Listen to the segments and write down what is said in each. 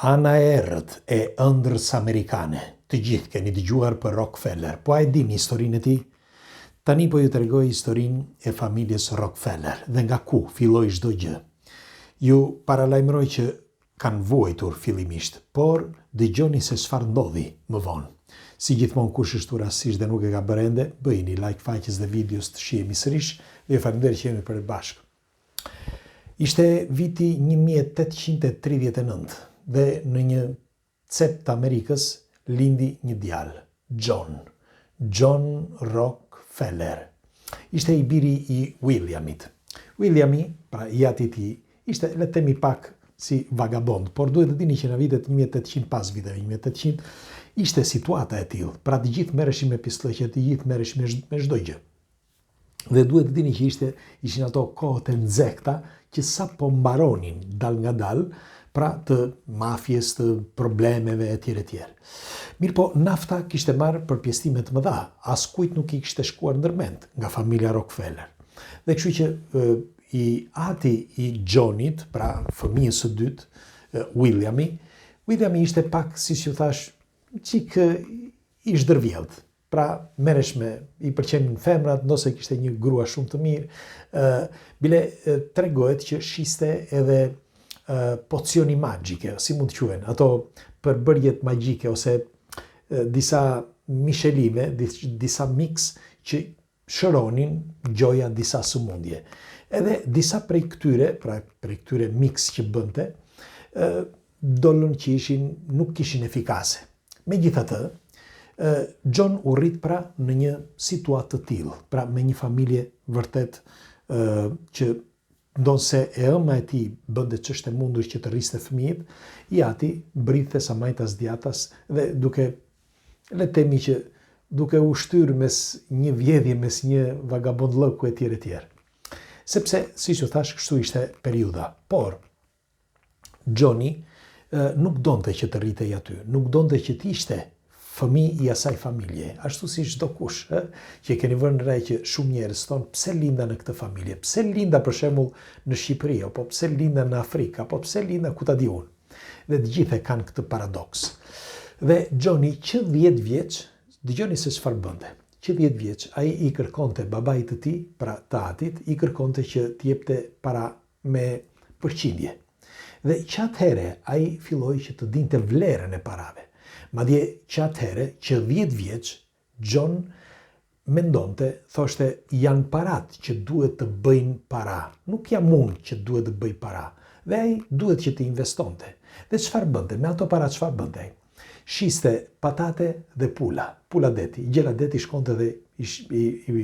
Ana e errët e ëndrës amerikane. Të gjithë keni dëgjuar për Rockefeller, po a e dini historinë e tij? Tani po ju tregoj historinë e familjes Rockefeller dhe nga ku filloi çdo gjë. Ju paralajmëroj që kanë vuajtur fillimisht, por dëgjoni se çfarë ndodhi më vonë. Si gjithmonë kush është rastësisht dhe nuk e ka bërë ende, bëjini like faqes dhe videos të shihemi sërish dhe ju falenderoj që jemi përbashkë. Ishte viti 1839 dhe në një cep të Amerikës lindi një djalë, John Rockefeller. Ishte i biri i Williamit. Williami, pra i ati tij, ishte le të themi pak si vagabond, por duhet të dini që në vitet 1800 pas viteve 1800 ishte situata e tillë. Pra të gjithë merreshin me pistollë, të gjithë merreshin me çdo gjë. Dhe duhet të dini që ishin ato kohët e nxehta që sa po mbaronin dal nga dal, pra të mafjes, të problemeve etj. Mirë po, nafta kishte marrë përpjestime të mëdha, askujt nuk i kishte shkuar ndërmend nga familja Rockefeller. Dhe kështu që i ati i Johnit, pra fëmijës së dytë, Williami ishte pak, si që thash, çik i zhdërvjellët. Pra merresh i pëlqenin femrat, nëse kishte një grua shumë të mirë, bile tregohet që shiste edhe pocioni magjike, si mund të quhen, ato përbërjet magjike ose disa mishelime, disa mix që shëronin gjoja disa sëmundje. Edhe disa prej këtyre mix që bënte, dollën që nuk ishin efikase. Megjithatë, John u rrit pra në një situatë të tillë, pra me një familje vërtet që ndonse e ëma e tij bënte ç'është e mundur që të rriste fëmijët, i ati brithe sa majtas djatas dhe duke u shtyrë mes një vjedhje, mes një vagabondllëku etj. Sepse, siç u thash, kështu ishte periudha. Por Johnny nuk donte që të rritej aty, nuk donte që të ishte fëmijë i asaj familje, ashtu si çdo kush, që keni vënë re që shumë njerëz thonë pse linda në këtë familje, pse linda për shembull në Shqipëri, apo pse linda në Afrikë, apo pse linda ku ta di unë. Dhe të gjithë kanë këtë paradoks. Dhe Johnny që 10 vjeç, dëgjoni se çfarë bënte. Që 10 vjeç ai i kërkonte babait të tij, pra të atit, i kërkonte që t'i jepte para me përqindje. Dhe që atëhere ai filloi që të dinte vlerën e parave. Madje që atëhere, që 10 vjeç, John mendonte, thoshte, janë parat që duhet të bëjnë para. Nuk jam unë që duhet të bëj para. Dhe ai duhet që të investonte. Dhe çfarë bënte? Me ato para çfarë bënte ai? Shiste patate dhe pula deti. Gjela deti shkonte dhe i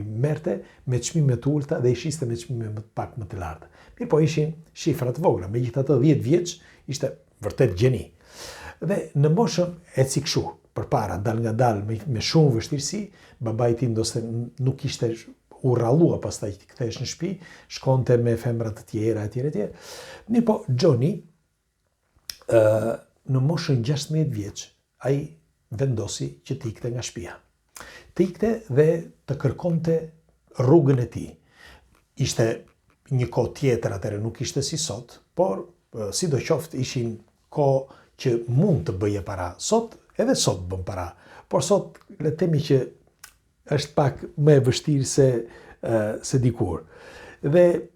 merte me çmime të ulta dhe i shiste me çmime pak më të larta. Mirë po ishin shifra të vogla. Megjithatë 10 vjeç ishte vërtet gjeni. Dhe në moshën eci kështu, përpara, dal nga dal me shumë vështirësi, babai i tij ndoshta nuk ishte u rrallua pastaj të kthehesh në shtëpi, shkonte me femra të tjera etj. Mirë po, Johnny në moshën 16 vjeç, ai vendosi që të ikte nga shtëpia. Të ikte dhe të kërkonte rrugën e tij. Ishte një kohë tjetër atëherë, nuk ishte si sot, por sidoqoftë ishin kohë që mund të bëje para. Sot, edhe sot bën para. Por sot, le të themi që është pak më e vështirë se dikur. Dhe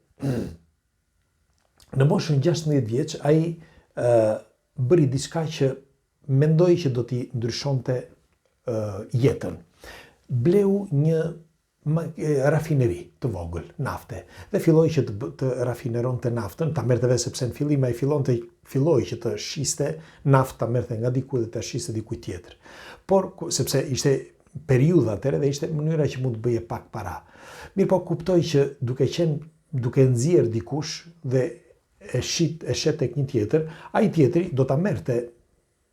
në moshën 16 vjeç, ai bëri diçka që mendoi që do t'i ndryshonte jetën. Bleu një rafineri të vogël, nafte, dhe filloi që të rafineronte naftën, ta merrte vetë sepse në fillim ai filloi që të shiste naftë, ta merrte nga diku dhe ta shiste diku tjetër. Por sepse ishte periudha atëherë dhe ishte mënyra që mund të bëje pak para. Mirë po kuptoi që duke nxjerr dikush dhe e shet tek një tjetër, ai tjetri do ta merrte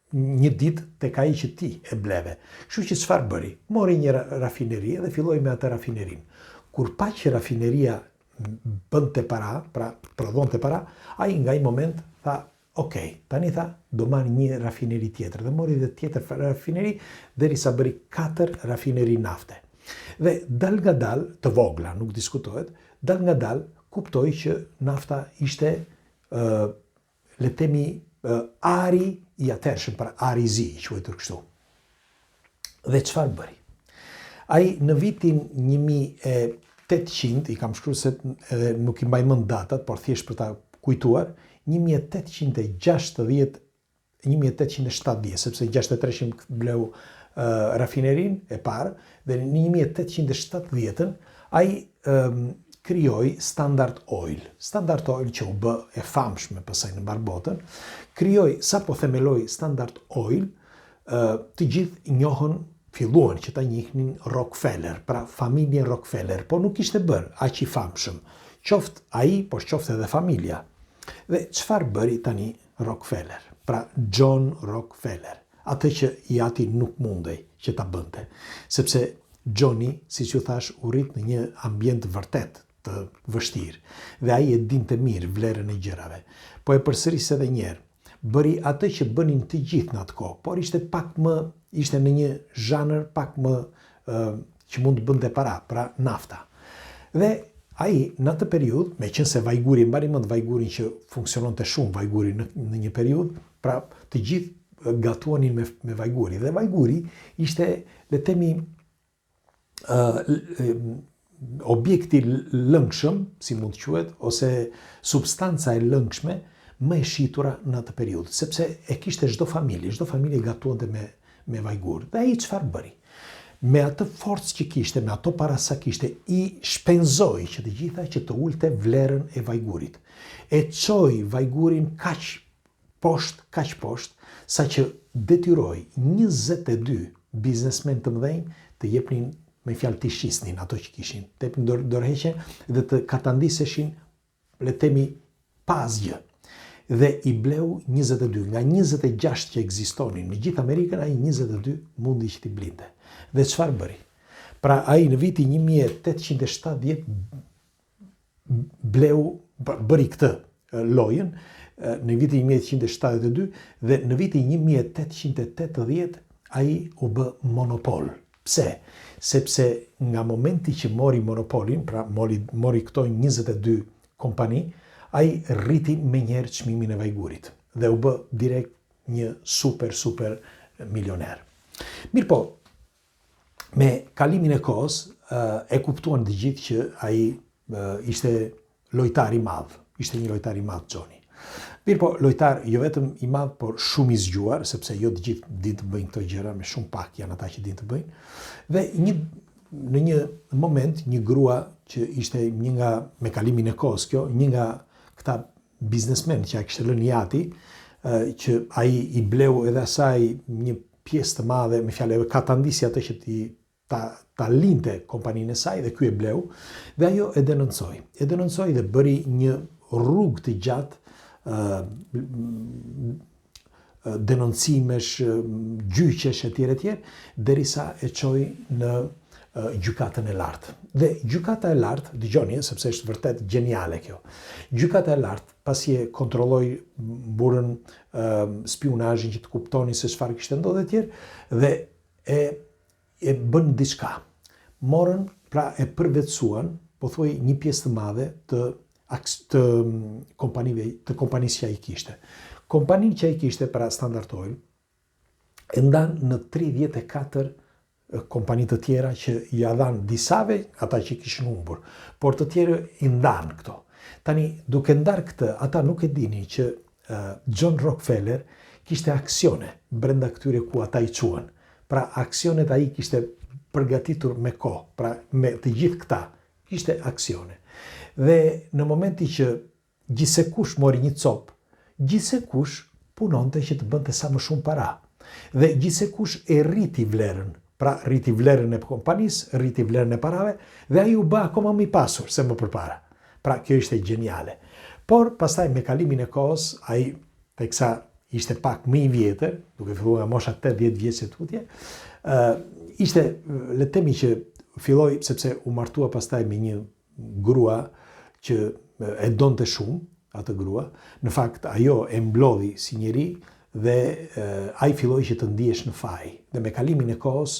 një ditë tek ai që ti e bleve. Kështu që çfarë bëri? Mori një rafineri dhe filloi me atë rafinerinë. Kur pa që rafineria bënte para, pra prodhonte para, ai nga ai moment tha, ok, tani tha, do marr një rafineri tjetër. Dhe mori dhe tjetër rafineri, derisa bëri 4 rafineri nafte. Dhe dal nga dal, të vogla, nuk diskutohet, dal nga dal, kuptoi që nafta ishte, le të themi, ari i atërshëm, pra Arizi, që quajtur kështu. Dhe çfarë bëri? Ai në vitin 1800, i kam shkruar se edhe nuk i mbaj mend datat, por thjesht për ta kujtuar, 1870, sepse 63 bleu rafinerin e parë, dhe në 1870 ai krijoi Standard Oil. Standard Oil që u bë e famshme pasaj në mbar botën, krijoi, sapo themeloi Standard Oil, të gjithë njohën, filluan që ta njihnin Rockefeller, pra familjen Rockefeller, po nuk ishte bërë aq i famshëm. Qoftë ai, po qoftë edhe familja. Dhe çfarë bëri tani Rockefeller? Pra John Rockefeller, atë që i ati nuk mundej që ta bënte, sepse Johnny, siç ju thash, u rrit në një ambient vërtet të vështirë dhe ai e dinte mirë vlerën e gjërave. Po e përsëris edhe një herë, bëri atë që bënin të gjithë në atë kohë, por ishte në një zhanër pak më që mund të bënte para, pra nafta. Dhe ai në atë periudhë, meqense vajguri, mbani mend vajgurin që funksiononte shumë vajguri në një periudhë, pra të gjithë gatuanin me vajguri. Dhe vajguri ishte, le themi, objekti lëngshëm, si mund të quhet, ose substanca e lëngshme më e shitura në atë periudhë, sepse e kishte çdo familje gatuante me vajgur. Dhe ai çfarë bëri? Me atë forcë që kishte, me ato para sa kishte, i shpenzoi që të gjitha që të ulte vlerën e vajgurit. E çoi vajgurin kaq poshtë, sa që detyroi 22 biznesmen të mëdhenj të jepnin, me fjalë të shisnin ato që kishin, të jepnin dorëheqje dhe të katandiseshin, le të themi, pa asgjë. Dhe i bleu 22, nga 26 që ekzistonin në gjithë Amerikën, ai 22 mundi që t'i blinte. Dhe çfarë bëri? Pra ai në vitin 1870 bëri këtë lojën, në vitin 1872, dhe në vitin 1880 ai u bë monopol. Pse? Sepse nga momenti që mori monopolin, pra mori këto 22 kompani, ai rriti me njerë çmimin e vajgurit dhe u bë direkt një super milioner. Mirë po, me kalimin e kohës e kuptuan të gjithë që ai ishte lojtar i madh, ishte një lojtar i madh Johnny. Mirë po, lojtar jo vetëm i madh, por shumë i zgjuar, sepse jo të gjithë dinë të bëjnë këto gjëra, me shumë pak janë ata që dinë të bëjnë. Dhe në një moment, një grua që ishte një nga, me kalimin e kohës kjo, një nga këta biznesmen që a kishte lënë jati, që ai i bleu edhe asaj një pjesë të madhe, me fjalë katandisi atë që ta linte kompaninë e saj, dhe ky e bleu, dhe ajo e denoncoi dhe bëri një rrugë të gjatë denoncimesh, gjyqesh etj, derisa e çoi në gjykatën e lartë. Dhe gjykata e lartë, dëgjoni, sepse është vërtet gjeniale kjo. Gjykata e lartë, pasi e kontrolloi burën, spionazhin, që të kuptoni se çfarë kishte ndodhur etj, dhe e bën diçka. Morën, pra e përvetësuan, pothuaj një pjesë të madhe të kompanisë që ai kishte. Kompaninë që ai kishte, pra Standard Oil, e ndan në 34 kompani të tjera që ja dhanë disave, ata që kishin humbur, por të tjerë i ndanë këto. Tani, duke ndarë këtë, ata nuk e dini që John Rockefeller kishte aksione brenda këtyre ku ata i quan. Pra, aksionet ai kishte përgatitur me kohë, pra me të gjithë këta, kishte aksione. Dhe në momenti që gjithsekush mori një copë, gjithsekush punonte që të bënte sa më shumë para. Dhe gjithsekush e rriti vlerën, pra rriti vlerën e kompanisë, rriti vlerën e parave, dhe ai u bë akoma më i pasur se më përpara. Pra kjo ishte gjeniale. Por pastaj me kalimin e kohës, ai teksa ishte pak më i vjetër, duke filluar nga mosha 80 vjeç e tutje, ishte, le të themi që filloi, sepse u martua pastaj me një grua që e donte shumë, atë grua. Në fakt, ajo e mblodhi si njeri dhe ai filloi që të ndihesh në faj. Dhe me kalimin e kohës,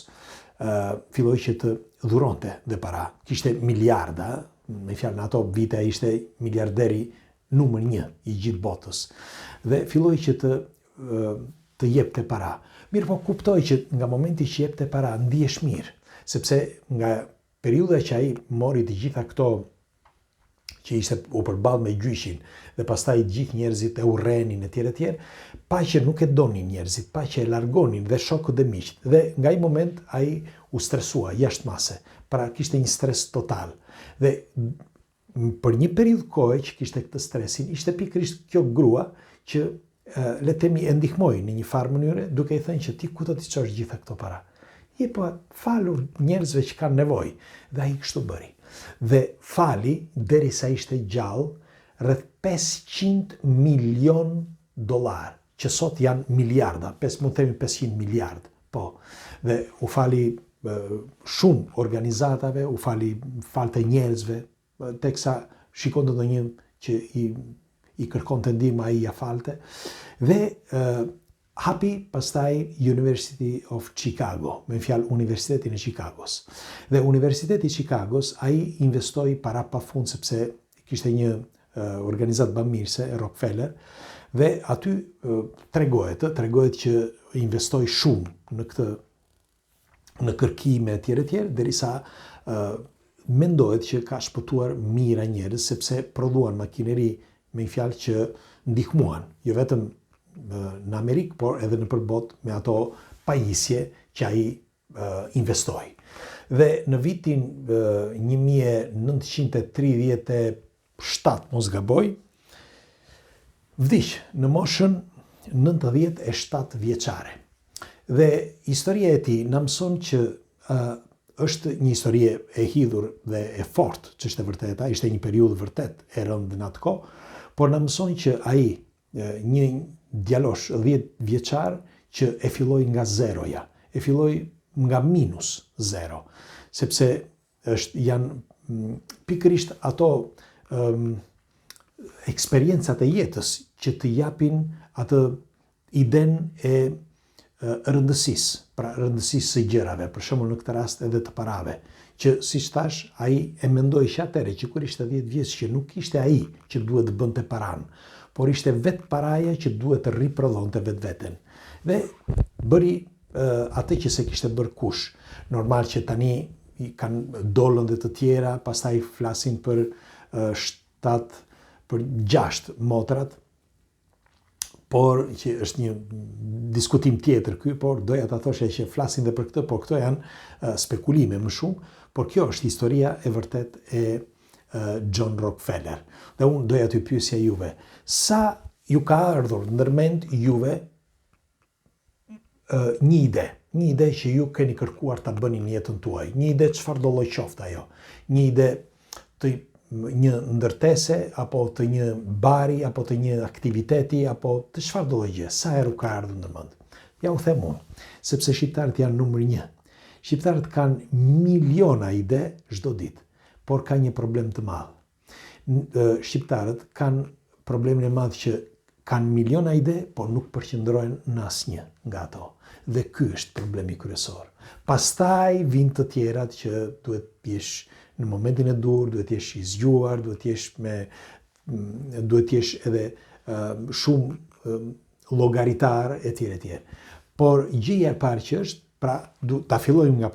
filloi që të dhuronte dhe para. Kishte miliarda, me fjalë në ato vite ai ishte miliarderi numër 1 i gjithë botës. Dhe filloi që të të jepte para. Mirë po kuptoj që nga momenti që jepte para, ndihesh mirë, sepse nga periudha që ai mori të gjitha këto që ishte u përballë me gjyshin dhe pastaj gjithë njerëzit e urrenin e tjerë, pa që nuk e donin njerëzit, pa që e largonin dhe shokët dhe miqt. Dhe nga ai moment ai u stresua jashtë mase, pra kishte një stres total. Dhe për një periudhë kohe që kishte këtë stresin, ishte pikërisht kjo grua që le të themi e ndihmoi në një farë mënyre, duke i thënë që ti ku do t'i çosh gjitha këto para? Je po falur njerëzve që kanë nevojë. Dhe ai kështu bëri. Dhe fali derisa ishte gjallë rreth 500 milion dollar, që sot janë miliarda, mund të themi 500 miliard. Po. Dhe u fali shumë organizatave, u falte njerëzve, teksa shikonte ndonjë që i kërkonte ndihmë ai ja falte. Dhe hapi pastaj University of Chicago, me fjalë Universitetin e Chicagos. Dhe Universiteti i Chicagos ai investoi para pafund sepse kishte një organizatë bamirëse, Rockefeller, dhe aty tregohet që investoi shumë në kërkime e tjerë, derisa mendohet që ka shpëtuar mijëra njerëz sepse prodhuan makineri, me fjalë që ndihmuan, jo vetëm në Amerikë, por edhe në përbot me ato pajisje që ai investoi. Dhe në vitin 1937, mos gaboj, vdiq në moshën 97 vjeçare. Dhe historia e tij na mëson që është një histori e hidhur dhe e fortë, që është e vërteta, ishte një periudhë vërtet e rëndë në atë kohë, por na mëson që ai, një djalosh 10 vjeçar që e filloi nga zeroja, e filloi nga minus zero, sepse janë pikërisht ato eksperiencat e jetës që të japin atë iden e rëndësisë, pra rëndësisë së gjërave, për shembull në këtë rast edhe të parave, që siç thash, ai e mendoi që atëherë që kur ishte 10 vjeç që nuk ishte ai që duhet të bënte paran, por ishte vetë paraja që duhet të riprodhonte vetveten. Dhe bëri atë që se kishte bërë kush. Normal që tani kanë dolën dhe të tjera, pastaj flasin për 6 motrat, por që është një diskutim tjetër ky, por doja ta thoshe që flasin dhe për këtë, por këto janë spekulime më shumë, por kjo është historia e vërtet e John Rockefeller. Dhe unë doja t'ju pyesja juve, sa ju ka ardhur ndërmend juve një ide që ju keni kërkuar ta bëni në jetën tuaj, një ide çfarë do lloj qoftë ajo, një ide të një ndërtese, apo të një bari, apo të një aktiviteti, apo të çfarë do lloj gjë, sa herë ka ardhur ndërmend. Ja u them unë, sepse shqiptarët janë numër 1. Shqiptarët kanë miliona ide çdo ditë, por ka një problem të madh. Shqiptarët kanë problemin e madh që kanë miliona ide, por nuk përqendrohen në asnjë nga ato. Dhe ky është problemi kryesor. Pastaj vijnë të tjerat që duhet jesh në momentin e dur, duhet jesh i zgjuar, duhet jesh edhe shumë llogaritar e tjerë. Por gjëja e parë që është, pra ta fillojmë nga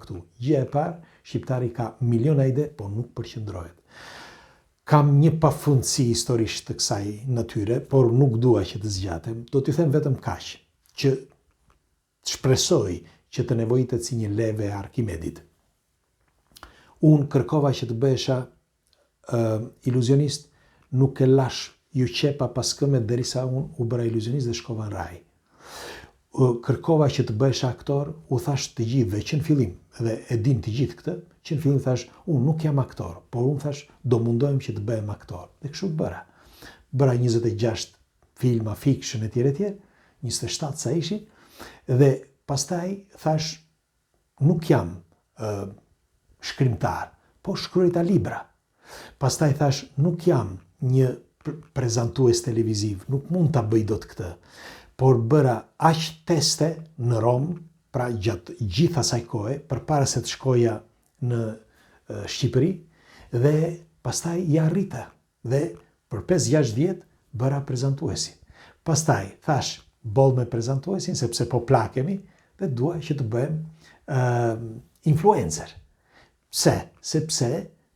këtu. Gjëja e parë, shqiptari ka miliona ide, por nuk përqendrohet. Kam një pafundësi historisht të kësaj natyre, por nuk dua që të zgjatem. Do t'ju them vetëm kaq, që shpresoj që të nevojitet si një leve e Arkimedit. Unë kërkova që të bëhesha iluzionist, nuk e lash, ju qepa pas këmbë derisa unë u bëra iluzionist dhe shkova në raj. Kërkova që të bëhesha aktor, u thash të gjithëve që në fillim, dhe e din të gjithë këtë, që në fillim thash, unë nuk jam aktor, por unë thash, do mundohem që të bëhem aktor. Dhe kështu bëra. Bëra 26 filma fiction e tjerë, 27 sa ishin, dhe pastaj thash, nuk jam shkrimtar, po shkruajta libra. Pastaj thash, nuk jam një prezantues televiziv, nuk mund ta bëj dot këtë, por bëra aq teste në Rom, pra gjatë gjithë asaj kohe, përpara se të shkoja në Shqipëri, dhe pastaj ja arrita, dhe për 5-6 vjet bëra prezantuesi. Pastaj thash, boll me prezantuesin, sepse po plakemi dhe dua që të bëhem influencer. Sepse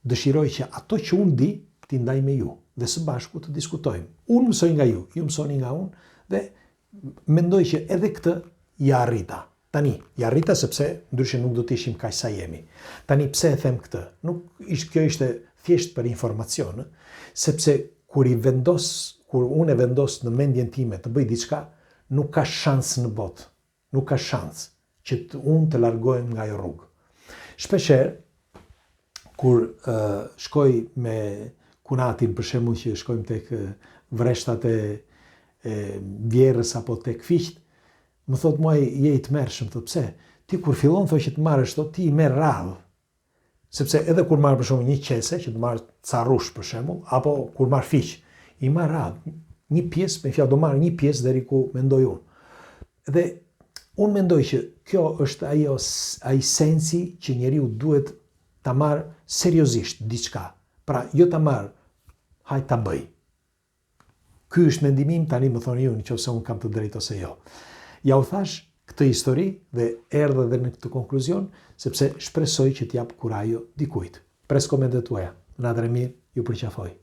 dëshiroj që ato që unë di, t'i ndaj me ju dhe së bashku të diskutojmë. Unë mësoj nga ju mësoni nga unë dhe mendoj që edhe këtë ja arrita. Tani, ja arrita sepse ndryshe nuk do të ishim kaq sa jemi. Tani, pse e them këtë? Kjo ishte thjesht për informacion, sepse kur unë e vendos në mendjen time të bëj diçka, nuk ka shans në botë. Nuk ka shans që unë të largohem nga ajo rrugë. Shpeshherë, kur shkoj me kunatin, për shembull që shkojmë tek vreshtat e vjerrës apo tek fiqt, më thot muaj je i tmerrshëm, thot pse? Ti kur fillon thoj që të marrësh to, ti i merr radhë. Sepse edhe kur marr për shembull një qese, që të marr ca rrush për shembull, apo kur marr fiq, i marr radhë. Një pjesë, me fjalë do marr një pjesë deri ku mendoj unë. Dhe unë mendoj që kjo është ai sensi që njeriu duhet ta marr seriozisht diçka. Pra, jo ta marr, hajt ta bëj. Ky është mendimi im, tani më thoni ju nëse unë kam të drejtë ose jo. Ja u thash këtë histori dhe erdha dhe në këtë konkluzion, sepse shpresoj që t'jap kurajo dikujt. Pres komentet tuaja. Natën e mirë, ju përqafoj.